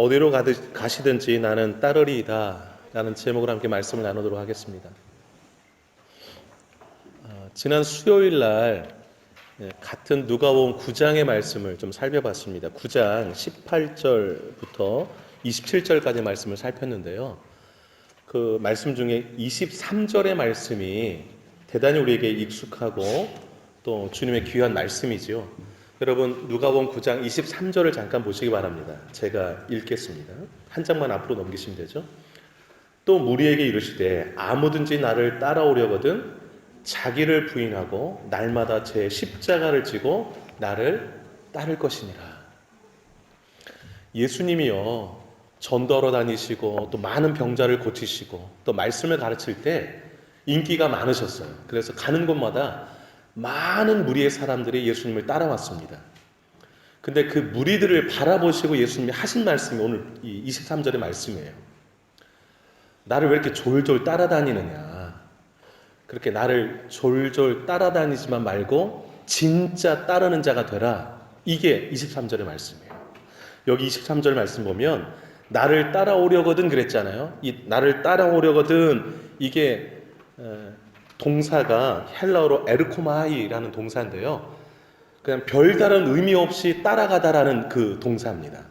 어디로 가시든지 나는 따르리이다 라는 제목으로 함께 말씀을 나누도록 하겠습니다. 지난 수요일 날 같은 누가복음 9장의 말씀을 좀 살펴봤습니다. 9장 18절부터 27절까지 말씀을 살폈는데요. 그 말씀 중에 23절의 말씀이 대단히 우리에게 익숙하고 또 주님의 귀한 말씀이지요. 여러분 누가복음 9장 23절을 잠깐 보시기 바랍니다. 제가 읽겠습니다. 한 장만 앞으로 넘기시면 되죠. 또 무리에게 이르시되 아무든지 나를 따라오려거든 자기를 부인하고 날마다 제 십자가를 지고 나를 따를 것이니라. 예수님이요 전도하러 다니시고 또 많은 병자를 고치시고 또 말씀을 가르칠 때 인기가 많으셨어요. 그래서 가는 곳마다 많은 무리의 사람들이 예수님을 따라왔습니다. 근데 그 무리들을 바라보시고 예수님이 하신 말씀이 오늘 이 23절의 말씀이에요. 나를 왜 이렇게 졸졸 따라다니느냐. 그렇게 나를 졸졸 따라다니지만 말고 진짜 따르는 자가 되라. 이게 23절의 말씀이에요. 여기 23절 말씀 보면 나를 따라오려거든 그랬잖아요. 이 나를 따라오려거든 이게 동사가 헬라어로 에르코마이라는 동사인데요. 그냥 별다른 의미 없이 따라가다라는 그 동사입니다.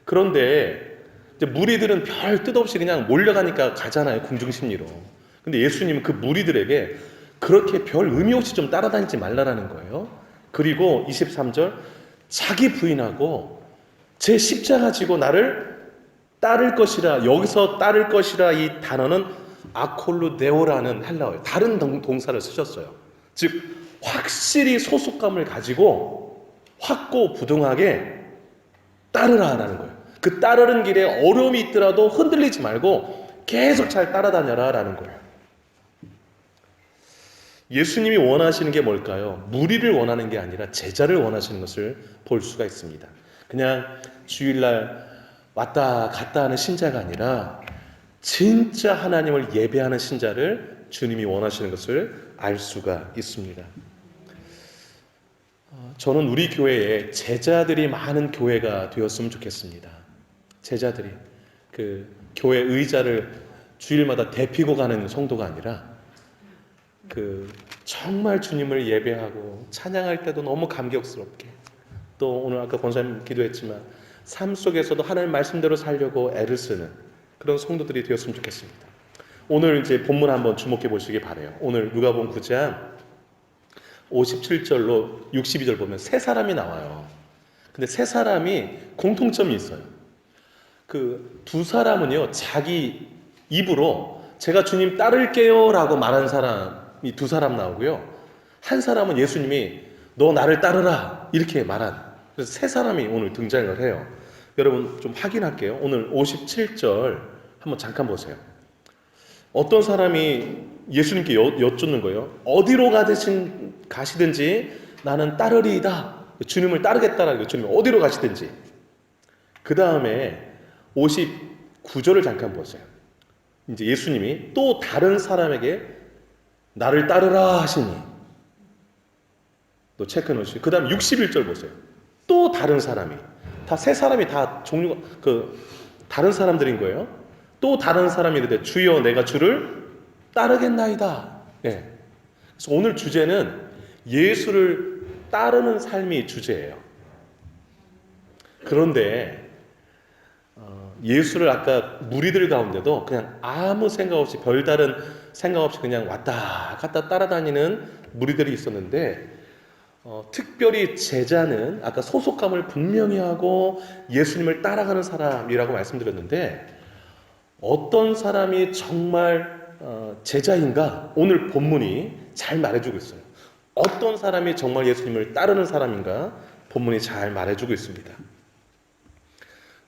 그런데 이제 무리들은 별 뜻 없이 그냥 몰려가니까 가잖아요. 궁중심리로. 근데 예수님은 그 무리들에게 그렇게 별 의미 없이 좀 따라다니지 말라라는 거예요. 그리고 23절 자기 부인하고 제 십자가 지고 나를 따를 것이라. 여기서 따를 것이라 이 단어는 아콜루데오라는 헬라어예요. 다른 동사를 쓰셨어요. 즉 확실히 소속감을 가지고 확고부동하게 따르라라는 거예요. 그 따르는 길에 어려움이 있더라도 흔들리지 말고 계속 잘 따라다녀라 라는 거예요. 예수님이 원하시는 게 뭘까요? 무리를 원하는 게 아니라 제자를 원하시는 것을 볼 수가 있습니다. 그냥 주일날 왔다 갔다 하는 신자가 아니라 진짜 하나님을 예배하는 신자를 주님이 원하시는 것을 알 수가 있습니다. 저는 우리 교회에 제자들이 많은 교회가 되었으면 좋겠습니다. 제자들이 그 교회 의자를 주일마다 대피고 가는 성도가 아니라 그 정말 주님을 예배하고 찬양할 때도 너무 감격스럽게 또 오늘 아까 권사님 기도했지만 삶 속에서도 하나님 말씀대로 살려고 애를 쓰는 그런 성도들이 되었으면 좋겠습니다. 오늘 이제 본문 한번 주목해 보시기 바라요. 오늘 누가복음 9장 57절로 62절 보면 세 사람이 나와요. 근데 세 사람이 공통점이 있어요. 그 두 사람은요 자기 입으로 제가 주님 따를게요 라고 말한 사람이 두 사람 나오고요. 한 사람은 예수님이 너 나를 따르라 이렇게 말한, 그래서 세 사람이 오늘 등장을 해요. 여러분 좀 확인할게요. 오늘 57절 한번 잠깐 보세요. 어떤 사람이 예수님께 여쭙는 거예요. 어디로 가시든지 나는 따르리이다. 주님을 따르겠다라는 거예요. 주님 어디로 가시든지. 그 다음에 59절을 잠깐 보세요. 이제 예수님이 또 다른 사람에게 나를 따르라 하시니 또 체크 넣으시고, 그 다음 61절 보세요. 또 다른 사람이, 다 세 사람이 다 종류가 다른 사람들인 거예요. 또 다른 사람이 이르되 주여 내가 주를 따르겠나이다. 네. 그래서 오늘 주제는 예수를 따르는 삶이 주제예요. 그런데 예수를 아까 무리들 가운데도 그냥 아무 생각 없이 별다른 생각 없이 그냥 왔다 갔다 따라다니는 무리들이 있었는데 특별히 제자는 아까 소속감을 분명히 하고 예수님을 따라가는 사람이라고 말씀드렸는데 어떤 사람이 정말 제자인가 오늘 본문이 잘 말해주고 있어요. 어떤 사람이 정말 예수님을 따르는 사람인가 본문이 잘 말해주고 있습니다.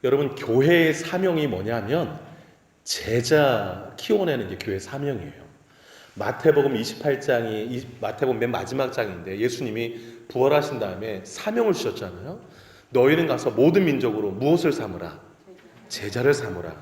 여러분 교회의 사명이 뭐냐면 제자 키워내는 게 교회의 사명이에요. 마태복음 28장이 마태복음 맨 마지막 장인데 예수님이 부활하신 다음에 사명을 주셨잖아요. 너희는 가서 모든 민족으로 무엇을 삼으라? 제자를 삼으라.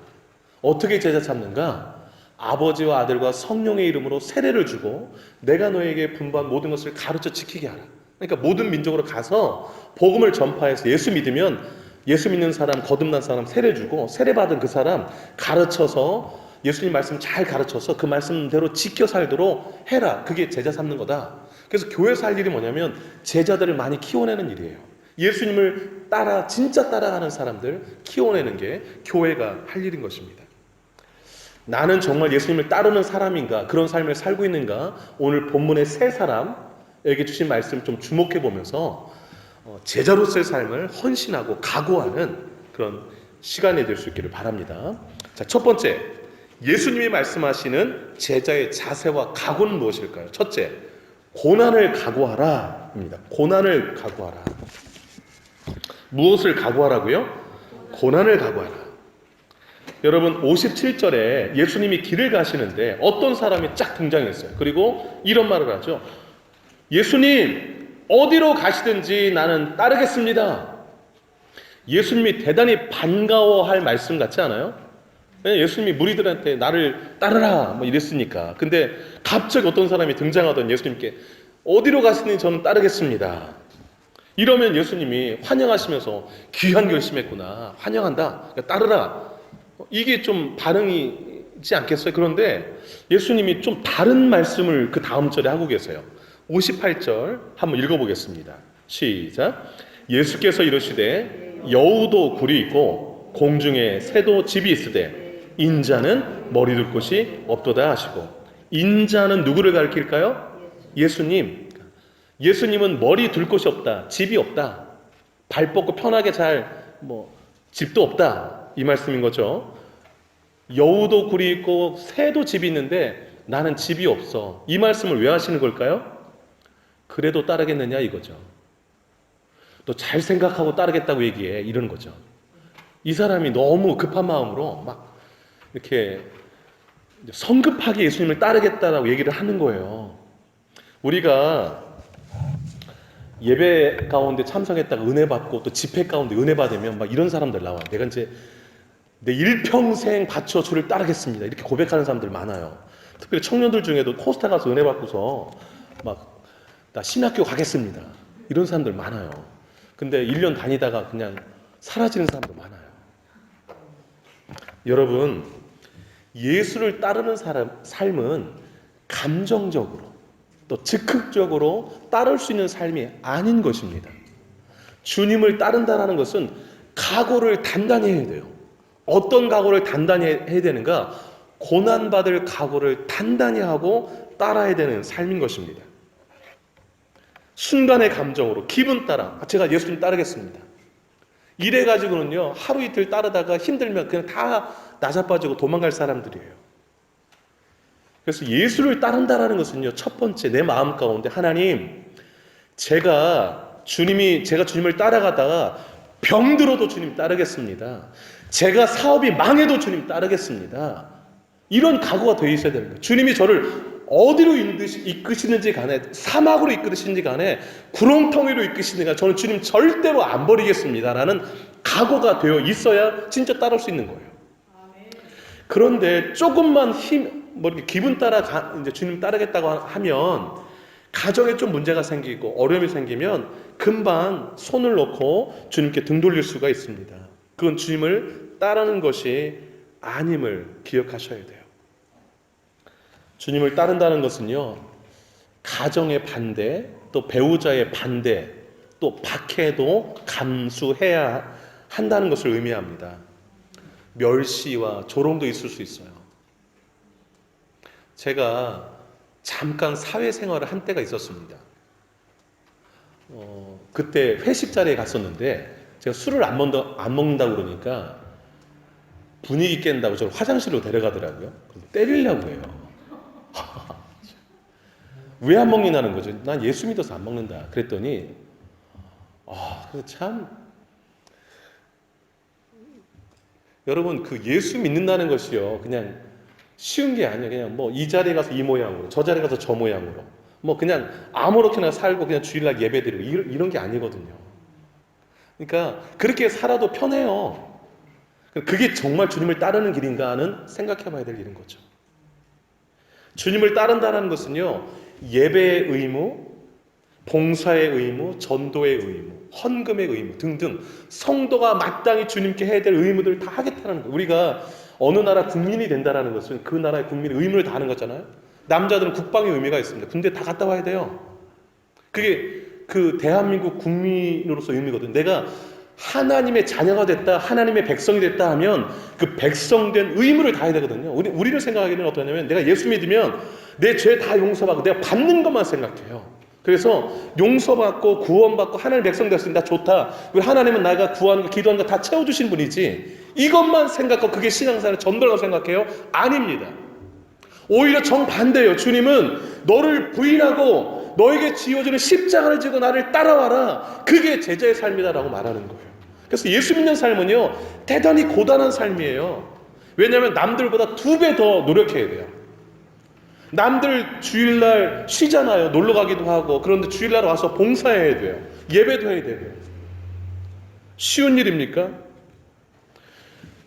어떻게 제자 삼는가? 아버지와 아들과 성령의 이름으로 세례를 주고 내가 너에게 분부한 모든 것을 가르쳐 지키게 하라. 그러니까 모든 민족으로 가서 복음을 전파해서 예수 믿으면 예수 믿는 사람, 거듭난 사람 세례 주고 세례 받은 그 사람 가르쳐서 예수님 말씀 잘 가르쳐서 그 말씀대로 지켜 살도록 해라. 그게 제자 삼는 거다. 그래서 교회에서 할 일이 뭐냐면 제자들을 많이 키워내는 일이에요. 예수님을 진짜 따라가는 사람들 키워내는 게 교회가 할 일인 것입니다. 나는 정말 예수님을 따르는 사람인가, 그런 삶을 살고 있는가, 오늘 본문의 세 사람에게 주신 말씀 좀 주목해 보면서 제자로서의 삶을 헌신하고 각오하는 그런 시간이 될 수 있기를 바랍니다. 자, 첫 번째, 예수님이 말씀하시는 제자의 자세와 각오는 무엇일까요? 첫째, 고난을 각오하라 입니다. 고난을 각오하라. 무엇을 각오하라고요? 고난을 각오하라. 여러분, 57절에 예수님이 길을 가시는데 어떤 사람이 쫙 등장했어요. 그리고 이런 말을 하죠. 예수님, 어디로 가시든지 나는 따르겠습니다. 예수님이 대단히 반가워할 말씀 같지 않아요? 예수님이 무리들한테 나를 따르라 뭐 이랬으니까. 근데 갑자기 어떤 사람이 등장하던 예수님께 어디로 가시든지 저는 따르겠습니다. 이러면 예수님이 환영하시면서 귀한 결심했구나, 환영한다, 그러니까 따르라, 이게 좀 반응이지 않겠어요? 그런데 예수님이 좀 다른 말씀을 그 다음 절에 하고 계세요. 58절 한번 읽어보겠습니다. 시작. 예수께서 이르시되 여우도 굴이 있고 공중에 새도 집이 있으되 인자는 머리 둘 곳이 없도다 하시고. 인자는 누구를 가리킬까요? 예수님. 예수님은 머리 둘 곳이 없다, 집이 없다, 발 뻗고 편하게 집도 없다, 이 말씀인 거죠. 여우도 굴이 있고 새도 집이 있는데 나는 집이 없어. 이 말씀을 왜 하시는 걸까요? 그래도 따르겠느냐 이거죠. 또 잘 생각하고 따르겠다고 얘기해, 이러는 거죠. 이 사람이 너무 급한 마음으로 막 이렇게 성급하게 예수님을 따르겠다라고 얘기를 하는 거예요. 우리가 예배 가운데 참석했다가 은혜 받고 또 집회 가운데 은혜 받으면 막 이런 사람들 나와요. 내가 이제 내 일평생 바쳐 주를 따르겠습니다, 이렇게 고백하는 사람들 많아요. 특별히 청년들 중에도 코스타 가서 은혜 받고서 막 나 신학교 가겠습니다, 이런 사람들 많아요. 근데 1년 다니다가 그냥 사라지는 사람도 많아요. 여러분, 예수를 따르는 삶은 감정적으로 또 즉흥적으로 따를 수 있는 삶이 아닌 것입니다. 주님을 따른다는 것은 각오를 단단히 해야 돼요. 어떤 각오를 단단히 해야 되는가? 고난받을 각오를 단단히 하고 따라야 되는 삶인 것입니다. 순간의 감정으로 기분 따라 제가 예수님 따르겠습니다, 이래가지고는요 하루 이틀 따르다가 힘들면 그냥 다 나자빠지고 도망갈 사람들이에요. 그래서 예수를 따른다라는 것은요, 첫 번째 내 마음 가운데 하나님, 제가 주님을 따라가다가 병들어도 주님 따르겠습니다, 제가 사업이 망해도 주님 따르겠습니다, 이런 각오가 되어 있어야 되는 거예요. 주님이 저를 어디로 이끄시는지 간에, 사막으로 이끄시는지 간에, 구렁텅이로 이끄시는지 간에 저는 주님 절대로 안 버리겠습니다라는 각오가 되어 있어야 진짜 따를 수 있는 거예요. 그런데 조금만 이렇게 기분 따라 이제 주님 따르겠다고 하면 가정에 좀 문제가 생기고 어려움이 생기면 금방 손을 놓고 주님께 등 돌릴 수가 있습니다. 그건 주님을 따르는 것이 아님을 기억하셔야 돼요. 주님을 따른다는 것은요, 가정의 반대, 또 배우자의 반대, 또 박해도 감수해야 한다는 것을 의미합니다. 멸시와 조롱도 있을 수 있어요. 제가 잠깐 사회생활을 한 때가 있었습니다. 그때 회식 자리에 갔었는데 제가 술을 안 먹는다고 그러니까 분위기 깬다고 저를 화장실로 데려가더라고요. 때리려고 해요. 왜 안 먹냐는 거죠. 난 예수 믿어서 안 먹는다. 그랬더니 참 여러분, 그 예수 믿는다는 것이요, 그냥 쉬운 게 아니에요. 그냥 이 자리에 가서 이 모양으로, 저 자리에 가서 저 모양으로, 그냥 아무렇게나 살고 그냥 주일날 예배드리고 이런 게 아니거든요. 그러니까 그렇게 살아도 편해요. 그게 정말 주님을 따르는 길인가 하는 생각해봐야 될 일인 거죠. 주님을 따른다는 것은요, 예배의 의무, 봉사의 의무, 전도의 의무, 헌금의 의무 등등 성도가 마땅히 주님께 해야 될 의무들을 다 하겠다는 거예요. 우리가 어느 나라 국민이 된다는 것은 그 나라의 국민의 의무를 다하는 거잖아요. 남자들은 국방의 의무가 있습니다. 군대 다 갔다 와야 돼요. 그게 그 대한민국 국민으로서 의미거든요. 내가 하나님의 자녀가 됐다, 하나님의 백성이 됐다 하면 그 백성된 의무를 다해야 되거든요. 우리를 생각하기는 어떠냐면 내가 예수 믿으면 내 죄 다 용서받고 내가 받는 것만 생각해요. 그래서 용서받고 구원받고 하나님의 백성 됐으니까 좋다. 하나님은 내가 구하는 거, 기도하는 거 다 채워주신 분이지. 이것만 생각하고 그게 신앙생활의 전부라고 생각해요? 아닙니다. 오히려 정반대예요. 주님은 너를 부인하고 너에게 지어주는 십자가를 지고 나를 따라와라. 그게 제자의 삶이다라고 말하는 거예요. 그래서 예수 믿는 삶은요, 대단히 고단한 삶이에요. 왜냐하면 남들보다 2배 더 노력해야 돼요. 남들 주일날 쉬잖아요. 놀러 가기도 하고. 그런데 주일날 와서 봉사해야 돼요. 예배도 해야 돼요. 쉬운 일입니까?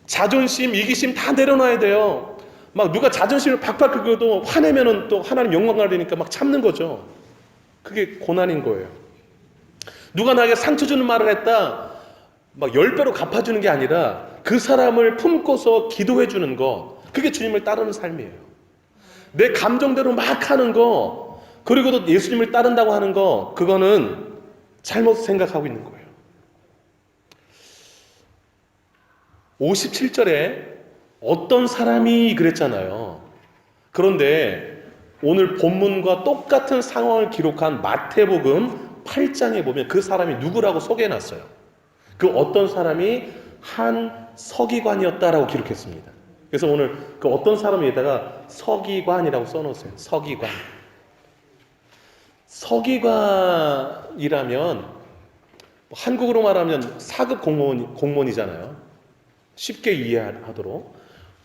자존심, 이기심 다 내려놔야 돼요. 막 누가 자존심을 팍팍 긁어도 화내면은 또 하나님 영광 가리니까 막 참는 거죠. 그게 고난인 거예요. 누가 나에게 상처 주는 말을 했다, 막 10배로 갚아주는 게 아니라 그 사람을 품고서 기도해 주는 거, 그게 주님을 따르는 삶이에요. 내 감정대로 막 하는 거, 그리고도 예수님을 따른다고 하는 거, 그거는 잘못 생각하고 있는 거예요. 57절에 어떤 사람이 그랬잖아요. 그런데 오늘 본문과 똑같은 상황을 기록한 마태복음 8장에 보면 그 사람이 누구라고 소개해놨어요. 그 어떤 사람이 한 서기관이었다라고 기록했습니다. 그래서 오늘 그 어떤 사람에다가 서기관이라고 써놓으세요. 서기관. 서기관이라면 한국으로 말하면 4급 공무원이잖아요. 쉽게 이해하도록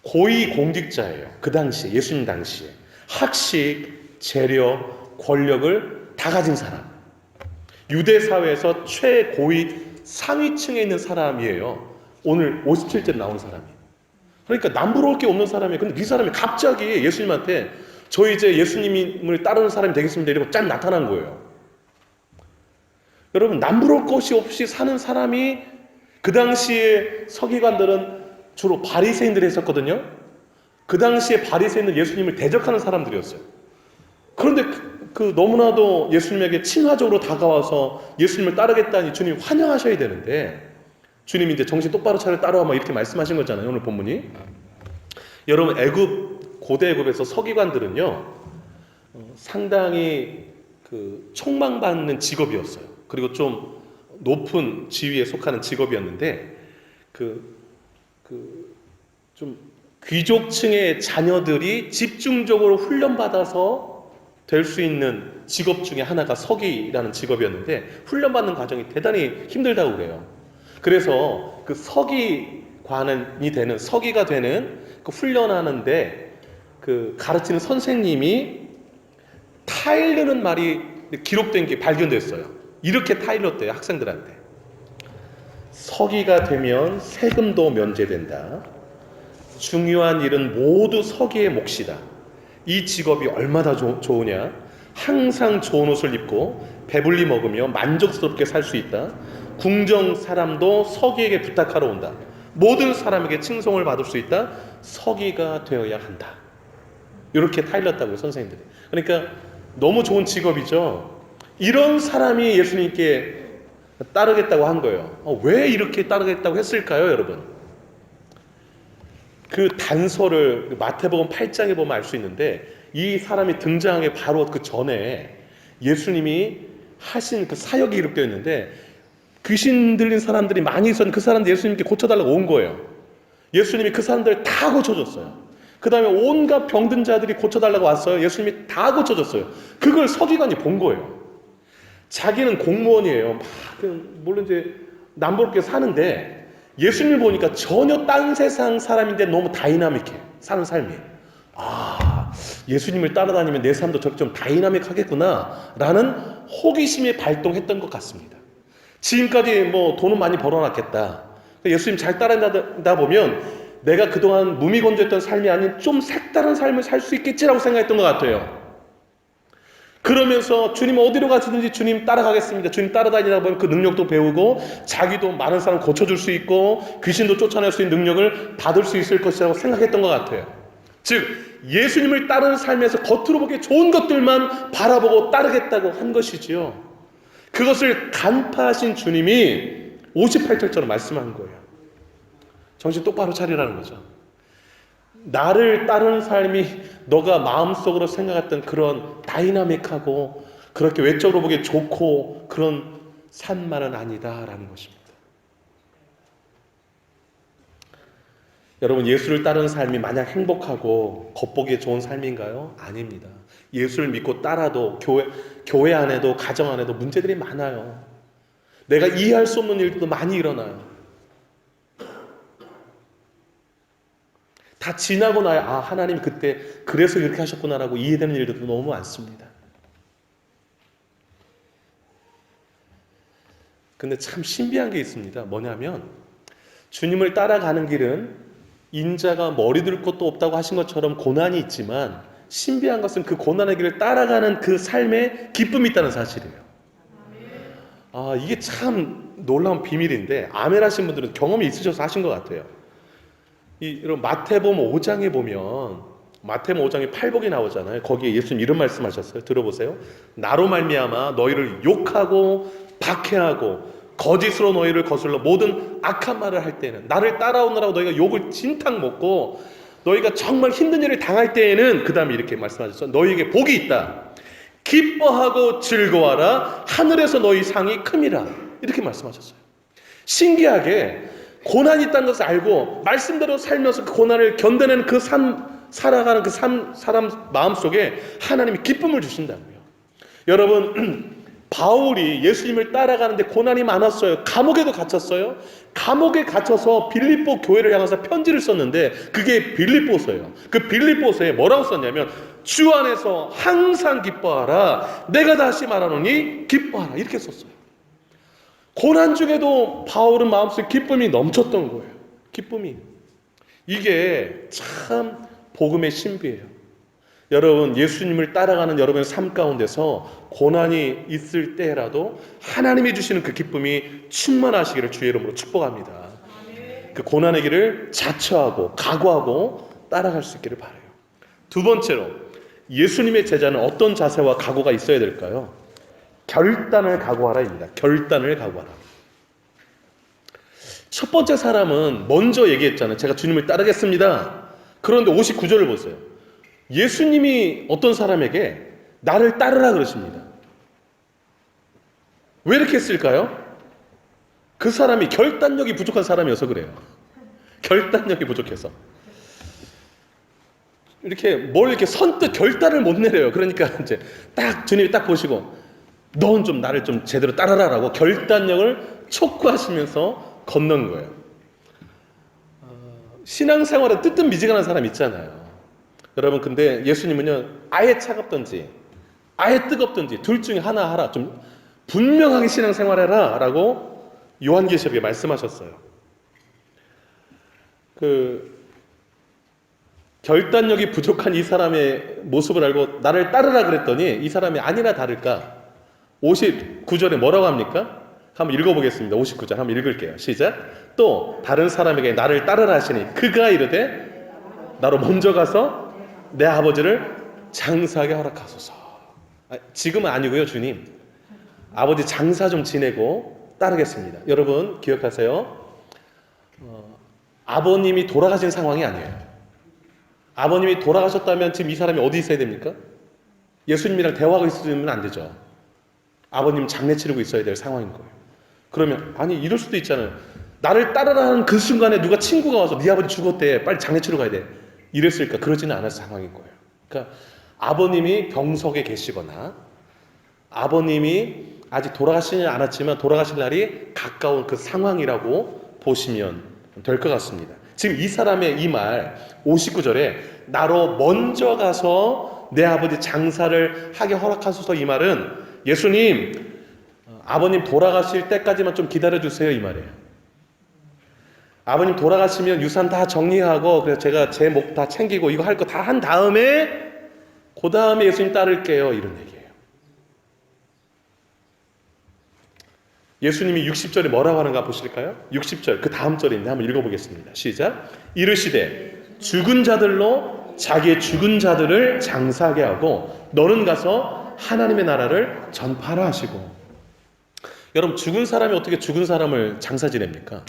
고위 공직자예요. 그 당시에, 예수님 당시에 학식, 재력, 권력을 다 가진 사람, 유대 사회에서 최고위 상위층에 있는 사람이에요. 오늘 57절 나온 사람이. 그러니까 남부러울 게 없는 사람이에요. 근데 이 사람이 갑자기 예수님한테 저 이제 예수님을 따르는 사람이 되겠습니다 이러고 짠 나타난 거예요. 여러분, 남부러울 것이 없이 사는 사람이, 그 당시에 서기관들은 주로 바리새인들이 했었거든요. 그 당시에 바리새인은 예수님을 대적하는 사람들이었어요. 그런데 그 너무나도 예수님에게 친화적으로 다가와서 예수님을 따르겠다니 주님 환영하셔야 되는데, 주님이 이제 정신 똑바로 차려 따라와 막 이렇게 말씀하신 거잖아요. 오늘 본문이. 여러분, 고대 애굽에서 서기관들은요, 상당히 그 총망받는 직업이었어요. 그리고 좀 높은 지위에 속하는 직업이었는데, 좀 귀족층의 자녀들이 집중적으로 훈련받아서 될 수 있는 직업 중에 하나가 서기라는 직업이었는데, 훈련받는 과정이 대단히 힘들다고 그래요. 그래서 그 서기관이 되는, 서기가 되는 그 훈련하는데 그 가르치는 선생님이 타일르는 말이 기록된 게 발견됐어요. 이렇게 타일렀대요, 학생들한테. 서기가 되면 세금도 면제된다. 중요한 일은 모두 서기의 몫이다. 이 직업이 얼마나 좋으냐. 항상 좋은 옷을 입고 배불리 먹으며 만족스럽게 살 수 있다. 궁정 사람도 서기에게 부탁하러 온다. 모든 사람에게 칭송을 받을 수 있다. 서기가 되어야 한다. 이렇게 타일렀다고요, 선생님들이. 그러니까 너무 좋은 직업이죠. 이런 사람이 예수님께 따르겠다고 한 거예요. 왜 이렇게 따르겠다고 했을까요, 여러분? 그 단서를 마태복음 8장에 보면 알 수 있는데, 이 사람이 등장하기 바로 그 전에 예수님이 하신 그 사역이 기록되어 있는데, 귀신 들린 사람들이 많이 있었는데 그 사람들 예수님께 고쳐달라고 온 거예요. 예수님이 그 사람들 다 고쳐줬어요. 그 다음에 온갖 병든 자들이 고쳐달라고 왔어요. 예수님이 다 고쳐줬어요. 그걸 서기관이 본 거예요. 자기는 공무원이에요. 물론 이제 남부럽게 사는데, 예수님을 보니까 전혀 딴 세상 사람인데 너무 다이나믹해, 사는 삶이. 예수님을 따라다니면 내 삶도 저렇게 좀 다이나믹하겠구나 라는 호기심이 발동했던 것 같습니다. 지금까지 뭐 돈은 많이 벌어놨겠다. 예수님 잘 따라다니다 보면 내가 그동안 무미건조했던 삶이 아닌 좀 색다른 삶을 살 수 있겠지라고 생각했던 것 같아요. 그러면서 주님 어디로 가시든지 주님 따라가겠습니다. 주님 따라다니다 보면 그 능력도 배우고 자기도 많은 사람 고쳐줄 수 있고 귀신도 쫓아낼 수 있는 능력을 받을 수 있을 것이라고 생각했던 것 같아요. 즉 예수님을 따르는 삶에서 겉으로 보기에 좋은 것들만 바라보고 따르겠다고 한 것이지요. 그것을 간파하신 주님이 58절처럼 말씀한 거예요. 정신 똑바로 차리라는 거죠. 나를 따르는 삶이 너가 마음속으로 생각했던 그런 다이나믹하고 그렇게 외적으로 보기에 좋고 그런 삶만은 아니다라는 것입니다. 여러분, 예수를 따르는 삶이 마냥 행복하고 겉보기에 좋은 삶인가요? 아닙니다. 예수를 믿고 따라도 교회 안에도 가정 안에도 문제들이 많아요. 내가 이해할 수 없는 일도 많이 일어나요. 다 지나고 나야 하나님 그때 그래서 이렇게 하셨구나라고 이해되는 일들도 너무 많습니다. 근데 참 신비한 게 있습니다. 뭐냐면 주님을 따라가는 길은 인자가 머리 들 것도 없다고 하신 것처럼 고난이 있지만 신비한 것은 그 고난의 길을 따라가는 그 삶에 기쁨이 있다는 사실이에요. 이게 참 놀라운 비밀인데 아멘 하신 분들은 경험이 있으셔서 하신 것 같아요. 이런 마태복음 5장에 보면 마태복음 5장에 팔복이 나오잖아요. 거기에 예수님 이런 말씀하셨어요. 들어보세요. 나로 말미암아 너희를 욕하고 박해하고 거짓으로 너희를 거슬러 모든 악한 말을 할 때에는 나를 따라오느라고 너희가 욕을 진탕 먹고 너희가 정말 힘든 일을 당할 때에는 그 다음에 이렇게 말씀하셨어요. 너희에게 복이 있다. 기뻐하고 즐거워하라. 하늘에서 너희 상이 큼이라. 이렇게 말씀하셨어요. 신기하게 고난이 있다는 것을 알고 말씀대로 살면서 그 고난을 견뎌내는 그 살아가는 그 사람 마음속에 하나님이 기쁨을 주신다고요. 여러분, 바울이 예수님을 따라가는데 고난이 많았어요. 감옥에도 갇혔어요. 감옥에 갇혀서 빌립보 교회를 향해서 편지를 썼는데 그게 빌립보서예요. 그 빌립보서에 뭐라고 썼냐면 주 안에서 항상 기뻐하라. 내가 다시 말하노니 기뻐하라. 이렇게 썼어요. 고난 중에도 바울은 마음속에 기쁨이 넘쳤던 거예요. 기쁨이. 이게 참 복음의 신비예요. 여러분, 예수님을 따라가는 여러분의 삶 가운데서 고난이 있을 때라도 하나님이 주시는 그 기쁨이 충만하시기를 주의 이름으로 축복합니다. 그 고난의 길을 자처하고 각오하고 따라갈 수 있기를 바라요. 두 번째로 예수님의 제자는 어떤 자세와 각오가 있어야 될까요? 결단을 각오하라입니다. 결단을 각오하라. 첫 번째 사람은 먼저 얘기했잖아요. 제가 주님을 따르겠습니다. 그런데 59절을 보세요. 예수님이 어떤 사람에게 나를 따르라 그러십니다. 왜 이렇게 했을까요? 그 사람이 결단력이 부족한 사람이어서 그래요. 결단력이 부족해서. 이렇게 선뜻 결단을 못 내려요. 그러니까 이제 주님이 딱 보시고 넌 좀 나를 좀 제대로 따라라라고 결단력을 촉구하시면서 건넌 거예요. 신앙생활에 뜨뜻미지근한 사람 있잖아요. 여러분, 근데 예수님은요, 아예 차갑든지 아예 뜨겁든지 둘 중에 하나 하라. 좀 분명하게 신앙생활해라 라고 요한계시록에 말씀하셨어요. 결단력이 부족한 이 사람의 모습을 알고 나를 따르라 그랬더니 이 사람이 아니나 다를까 59절에 뭐라고 합니까? 한번 읽어보겠습니다. 59절 한번 읽을게요. 시작. 또 다른 사람에게 나를 따르라 하시니 그가 이르되 나로 먼저 가서 내 아버지를 장사하게 허락하소서. 지금은 아니고요, 주님. 아버지 장사 좀 지내고 따르겠습니다. 여러분 기억하세요. 아버님이 돌아가신 상황이 아니에요. 아버님이 돌아가셨다면 지금 이 사람이 어디 있어야 됩니까? 예수님이랑 대화하고 있으면 안 되죠. 아버님 장례 치르고 있어야 될 상황인 거예요. 그러면 이럴 수도 있잖아요. 나를 따르라는 그 순간에 누가 친구가 와서 네 아버지 죽었대. 빨리 장례 치러 가야 돼. 이랬을까? 그러지는 않을 상황인 거예요. 그러니까 아버님이 병석에 계시거나 아버님이 아직 돌아가시지 않았지만 돌아가실 날이 가까운 그 상황이라고 보시면 될 것 같습니다. 지금 이 사람의 이 말 59절에 나로 먼저 가서 내 아버지 장사를 하게 허락하소서, 이 말은 예수님 아버님 돌아가실 때까지만 좀 기다려주세요, 이 말이에요. 아버님 돌아가시면 유산 다 정리하고 그래서 제가 제 목 다 챙기고 이거 할 거 다 한 다음에 그 다음에 예수님 따를게요, 이런 얘기예요. 예수님이 60절에 뭐라고 하는가 보실까요? 60절 그 다음 절인데 한번 읽어보겠습니다. 시작. 이르시되 죽은 자들로 자기의 죽은 자들을 장사하게 하고 너는 가서 하나님의 나라를 전파하라 하시고. 여러분, 죽은 사람이 어떻게 죽은 사람을 장사 지냅니까?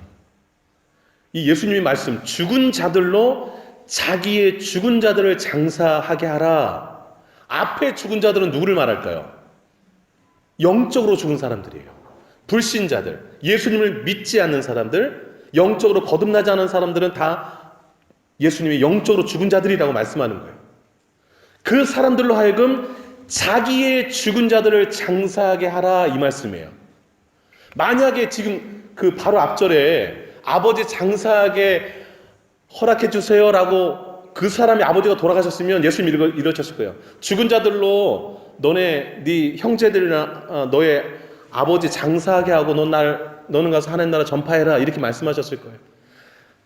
이 예수님의 말씀, 죽은 자들로 자기의 죽은 자들을 장사하게 하라. 앞에 죽은 자들은 누구를 말할까요? 영적으로 죽은 사람들이에요. 불신자들, 예수님을 믿지 않는 사람들, 영적으로 거듭나지 않은 사람들은 다 예수님이 영적으로 죽은 자들이라고 말씀하는 거예요. 그 사람들로 하여금 자기의 죽은 자들을 장사하게 하라, 이 말씀이에요. 만약에 지금 그 바로 앞절에 아버지 장사하게 허락해 주세요라고 그 사람이 아버지가 돌아가셨으면 예수님이 이러셨을 거예요. 죽은 자들로 네 형제들이나 너의 아버지 장사하게 하고 너는 가서 하나님 나라 전파해라, 이렇게 말씀하셨을 거예요.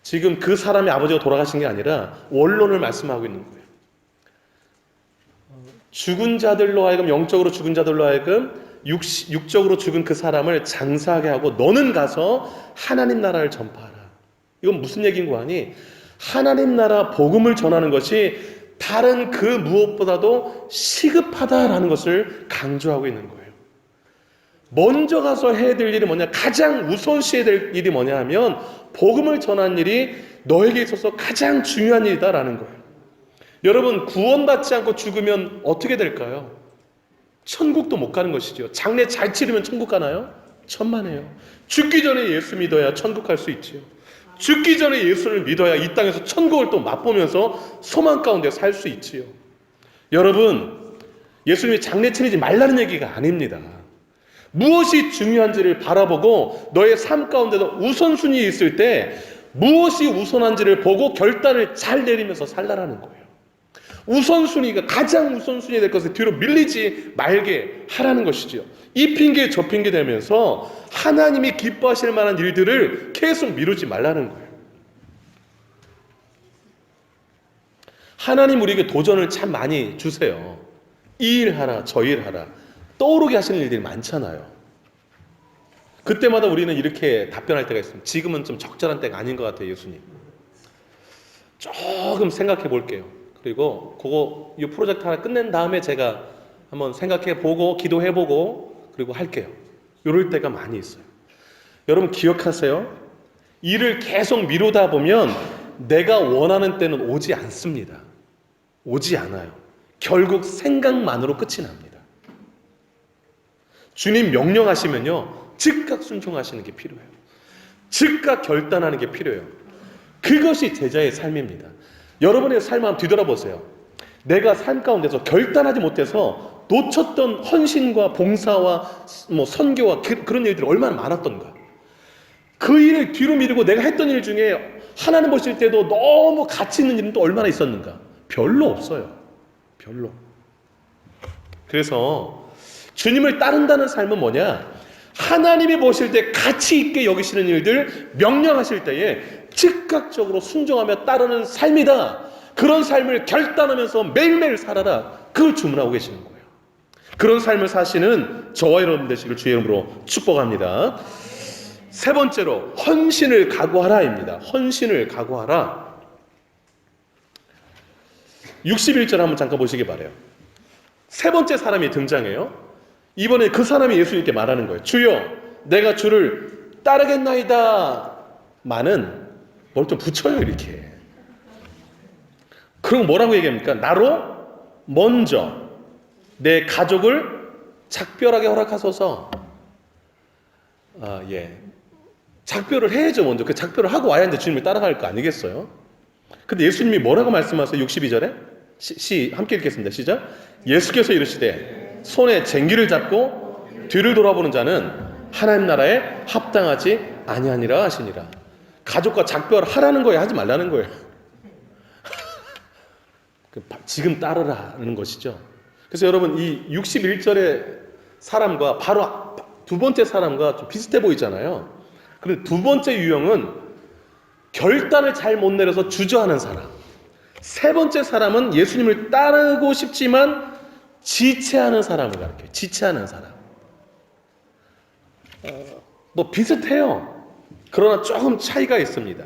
지금 그 사람의 아버지가 돌아가신 게 아니라 원론을 말씀하고 있는 거예요. 죽은 자들로 하여금, 영적으로 죽은 자들로 하여금 육적으로 죽은 그 사람을 장사하게 하고 너는 가서 하나님 나라를 전파하라. 이건 무슨 얘기인 거 아니? 하나님 나라 복음을 전하는 것이 다른 그 무엇보다도 시급하다라는 것을 강조하고 있는 거예요. 먼저 가서 해야 될 일이 뭐냐? 가장 우선시해야 될 일이 뭐냐 하면 복음을 전하는 일이 너에게 있어서 가장 중요한 일이다라는 거예요. 여러분, 구원받지 않고 죽으면 어떻게 될까요? 천국도 못 가는 것이죠. 장례 잘 치르면 천국 가나요? 천만에요. 죽기 전에 예수 믿어야 천국 갈 수 있지요. 죽기 전에 예수를 믿어야 이 땅에서 천국을 또 맛보면서 소망 가운데 살 수 있지요. 여러분, 예수님이 장례 치르지 말라는 얘기가 아닙니다. 무엇이 중요한지를 바라보고 너의 삶 가운데도 우선순위에 있을 때 무엇이 우선한지를 보고 결단을 잘 내리면서 살라라는 거예요. 우선순위가 가장 우선순위가 될 것을 뒤로 밀리지 말게 하라는 것이지요. 이 핑계 저 핑계 되면서 하나님이 기뻐하실 만한 일들을 계속 미루지 말라는 거예요. 하나님 우리에게 도전을 참 많이 주세요. 이 일 하라 저 일 하라 떠오르게 하시는 일들이 많잖아요. 그때마다 우리는 이렇게 답변할 때가 있습니다. 지금은 좀 적절한 때가 아닌 것 같아요. 예수님, 조금 생각해 볼게요. 그리고 이 프로젝트 하나 끝낸 다음에 제가 한번 생각해 보고 기도해 보고 그리고 할게요. 이럴 때가 많이 있어요. 여러분 기억하세요. 일을 계속 미루다 보면 내가 원하는 때는 오지 않습니다. 오지 않아요. 결국 생각만으로 끝이 납니다. 주님 명령하시면요 즉각 순종하시는 게 필요해요. 즉각 결단하는 게 필요해요. 그것이 제자의 삶입니다. 여러분의 삶을 한번 뒤돌아보세요. 내가 삶 가운데서 결단하지 못해서 놓쳤던 헌신과 봉사와 선교와 그런 일들이 얼마나 많았던가. 그 일을 뒤로 미루고 내가 했던 일 중에 하나님 보실 때도 너무 가치 있는 일은 또 얼마나 있었는가. 별로 없어요. 별로. 그래서 주님을 따른다는 삶은 뭐냐? 하나님이 보실 때 가치 있게 여기시는 일들 명령하실 때에 즉각적으로 순종하며 따르는 삶이다. 그런 삶을 결단하면서 매일매일 살아라. 그걸 주문하고 계시는 거예요. 그런 삶을 사시는 저와 여러분 되시길 주의 이름으로 축복합니다. 세 번째로 헌신을 각오하라입니다. 헌신을 각오하라. 61절 한번 잠깐 보시기 바라요. 세 번째 사람이 등장해요. 이번에 그 사람이 예수님께 말하는 거예요. 주여, 내가 주를 따르겠나이다. 많은 뭘 좀 붙여요 이렇게. 그리고 뭐라고 얘기합니까? 나로 먼저 내 가족을 작별하게 허락하소서. 작별을 해야죠. 먼저 그 작별을 하고 와야 이제 주님을 따라갈 거 아니겠어요? 근데 예수님이 뭐라고 말씀하세요? 62절에 함께 읽겠습니다. 시작. 예수께서 이르시되 손에 쟁기를 잡고 뒤를 돌아보는 자는 하나님 나라에 합당하지 아니하니라 하시니라. 가족과 작별하라는 거예요, 하지 말라는 거예요. 지금 따르라는 것이죠. 그래서 여러분 이 61절의 사람과 바로 두 번째 사람과 좀 비슷해 보이잖아요. 그런데 두 번째 유형은 결단을 잘 못 내려서 주저하는 사람. 세 번째 사람은 예수님을 따르고 싶지만 지체하는 사람을 가르쳐요. 지체하는 사람. 뭐 비슷해요. 그러나 조금 차이가 있습니다.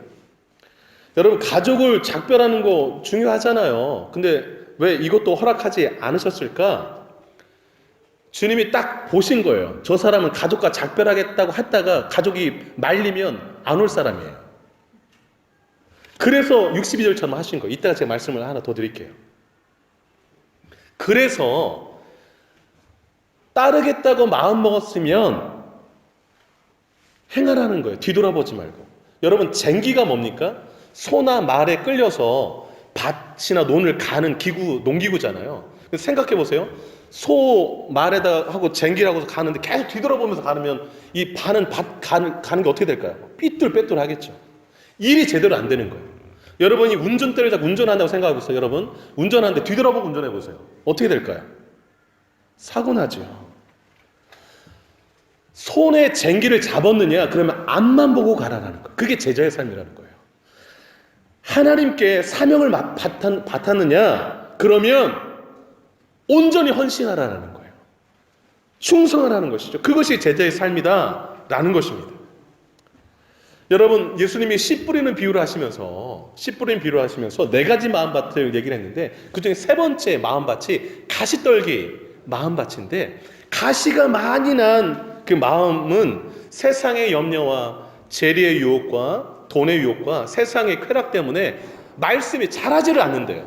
여러분, 가족을 작별하는 거 중요하잖아요. 근데 왜 이것도 허락하지 않으셨을까? 주님이 딱 보신 거예요. 저 사람은 가족과 작별하겠다고 했다가 가족이 말리면 안 올 사람이에요. 그래서 62절처럼 하신 거예요. 이따가 제가 말씀을 하나 더 드릴게요. 그래서 따르겠다고 마음먹었으면 행하라는 거예요. 뒤돌아보지 말고. 여러분, 쟁기가 뭡니까? 소나 말에 끌려서 밭이나 논을 가는 기구, 농기구잖아요. 그래서 생각해 보세요. 소 말에다 하고 쟁기라고 가는데 계속 뒤돌아보면서 가면 이 반은 밭 가는 게 어떻게 될까요? 삐뚤빼뚤 하겠죠. 일이 제대로 안 되는 거예요. 여러분이 운전대를 잡고 운전한다고 생각하고 있어요. 여러분, 운전하는데 뒤돌아보고 운전해 보세요. 어떻게 될까요? 사고 나죠. 손에 쟁기를 잡았느냐? 그러면 앞만 보고 가라라는 거예요. 그게 제자의 삶이라는 거예요. 하나님께 사명을 받았느냐? 그러면 온전히 헌신하라는 거예요. 충성하라는 것이죠. 그것이 제자의 삶이다라는 것입니다. 여러분, 예수님이 씨 뿌리는 비유를 하시면서 네 가지 마음밭을 얘기를 했는데 그중에 세 번째 마음밭이 가시떨기 마음밭인데, 가시가 많이 난 그 마음은 세상의 염려와 재리의 유혹과 돈의 유혹과 세상의 쾌락 때문에 말씀이 자라지를 않는데요.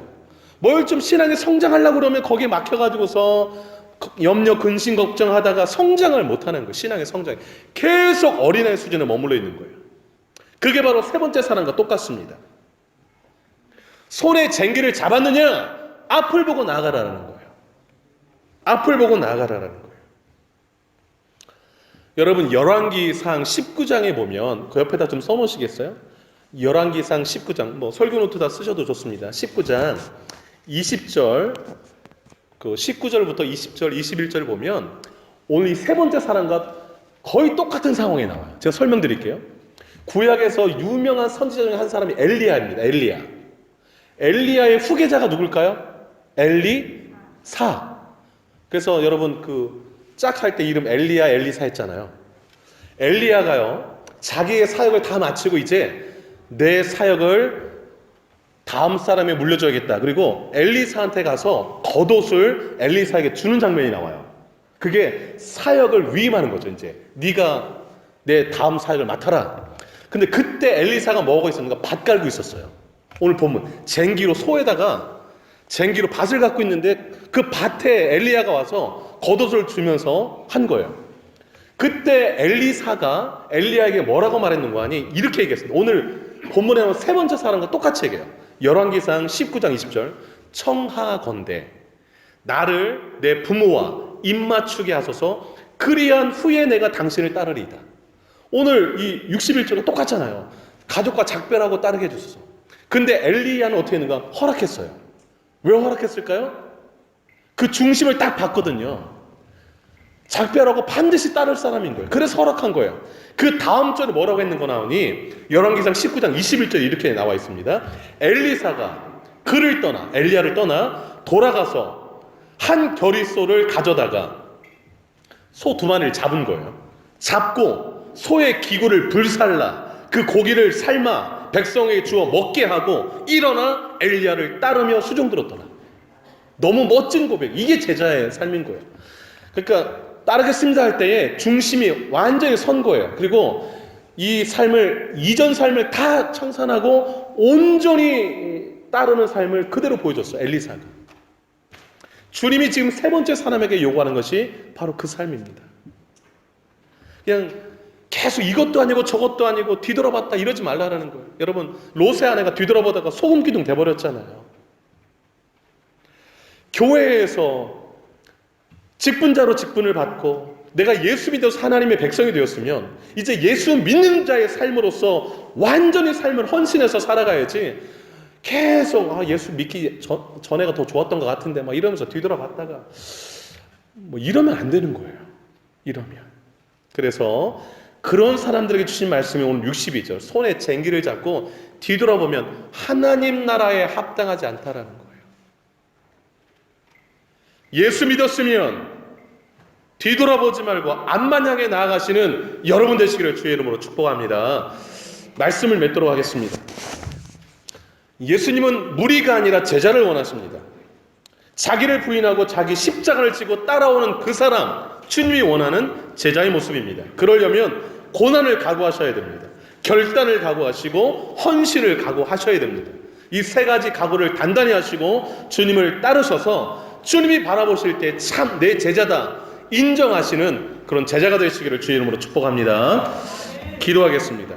뭘 좀 신앙에 성장하려고 그러면 거기에 막혀가지고서 염려, 근심, 걱정하다가 성장을 못하는 거예요. 신앙의 성장이 계속 어린아이 수준에 머물러 있는 거예요. 그게 바로 세 번째 사람과 똑같습니다. 손에 쟁기를 잡았느냐? 앞을 보고 나아가라는 거예요. 앞을 보고 나아가라는 거예요. 여러분, 열왕기상 19장에 보면 그 옆에다 좀 써놓으시겠어요? 열왕기상 19장, 뭐 설교 노트 다 쓰셔도 좋습니다. 19장 20절, 그 19절부터 20절, 21절 보면 오늘 이 세 번째 사람과 거의 똑같은 상황이 나와요. 제가 설명드릴게요. 구약에서 유명한 선지자 중에 한 사람이 엘리야입니다. 엘리야의 후계자가 누굴까요? 엘리사. 그래서 여러분 그 짝 할 때 이름 엘리야, 엘리사 했잖아요. 엘리야가요, 자기의 사역을 다 마치고 이제 내 사역을 다음 사람에 물려줘야겠다. 그리고 엘리사한테 가서 겉옷을 엘리사에게 주는 장면이 나와요. 그게 사역을 위임하는 거죠. 이제 네가 내 다음 사역을 맡아라. 근데 그때 엘리사가 뭐하고 있었는가? 밭 갈고 있었어요. 오늘 본문 쟁기로 소에다가 쟁기로 밭을 갖고 있는데 그 밭에 엘리야가 와서 겉옷을 주면서 한 거예요. 그때 엘리사가 엘리야에게 뭐라고 말했는가 하니 이렇게 얘기했습니다. 오늘 본문에 나온 세 번째 사람과 똑같이 얘기해요. 열왕기상 19장 20절, 청하건대 나를 내 부모와 입맞추게 하소서, 그리한 후에 내가 당신을 따르리이다. 오늘 이 61절과 똑같잖아요. 가족과 작별하고 따르게 해주소서. 근데 엘리야는 어떻게 했는가? 허락했어요. 왜 허락했을까요? 그 중심을 딱 봤거든요. 작별하고 반드시 따를 사람인 거예요. 그래서 허락한 거예요. 그 다음 절에 뭐라고 했는 거 나오니 열왕기상 19장 21절에 이렇게 나와 있습니다. 엘리사가 엘리야를 떠나 돌아가서 한 겨리소를 가져다가 소 두 마리를 잡은 거예요. 잡고 소의 기구를 불살라 그 고기를 삶아 백성에게 주어 먹게 하고 일어나 엘리야를 따르며 수종 들었더라. 너무 멋진 고백. 이게 제자의 삶인 거예요. 그러니까 따르겠습니다 할 때에 중심이 완전히 선 거예요. 그리고 이 삶을, 이전 삶을 다 청산하고 온전히 따르는 삶을 그대로 보여줬어요. 엘리사가. 주님이 지금 세 번째 사람에게 요구하는 것이 바로 그 삶입니다. 그냥 계속 이것도 아니고 저것도 아니고 뒤돌아봤다 이러지 말라는 거예요. 여러분, 롯의 아내가 뒤돌아보다가 소금 기둥 돼버렸잖아요. 교회에서 직분자로 직분을 받고 내가 예수 믿어서 하나님의 백성이 되었으면 이제 예수 믿는 자의 삶으로서 완전히 삶을 헌신해서 살아가야지, 계속 예수 믿기 전에가 더 좋았던 것 같은데 막 이러면서 뒤돌아봤다가 뭐 이러면 안 되는 거예요. 이러면. 그래서 그런 사람들에게 주신 말씀이 오늘 62절, 손에 쟁기를 잡고 뒤돌아보면 하나님 나라에 합당하지 않다라는 거예요. 예수 믿었으면 뒤돌아보지 말고 앞만 향해 나아가시는 여러분 되시기를 주의 이름으로 축복합니다. 말씀을 맺도록 하겠습니다. 예수님은 무리가 아니라 제자를 원하십니다. 자기를 부인하고 자기 십자가를 지고 따라오는 그 사람, 주님이 원하는 제자의 모습입니다. 그러려면 고난을 각오하셔야 됩니다. 결단을 각오하시고 헌신을 각오하셔야 됩니다. 이 세 가지 각오를 단단히 하시고 주님을 따르셔서 주님이 바라보실 때 참 내 제자다 인정하시는 그런 제자가 되시기를 주의 이름으로 축복합니다. 기도하겠습니다.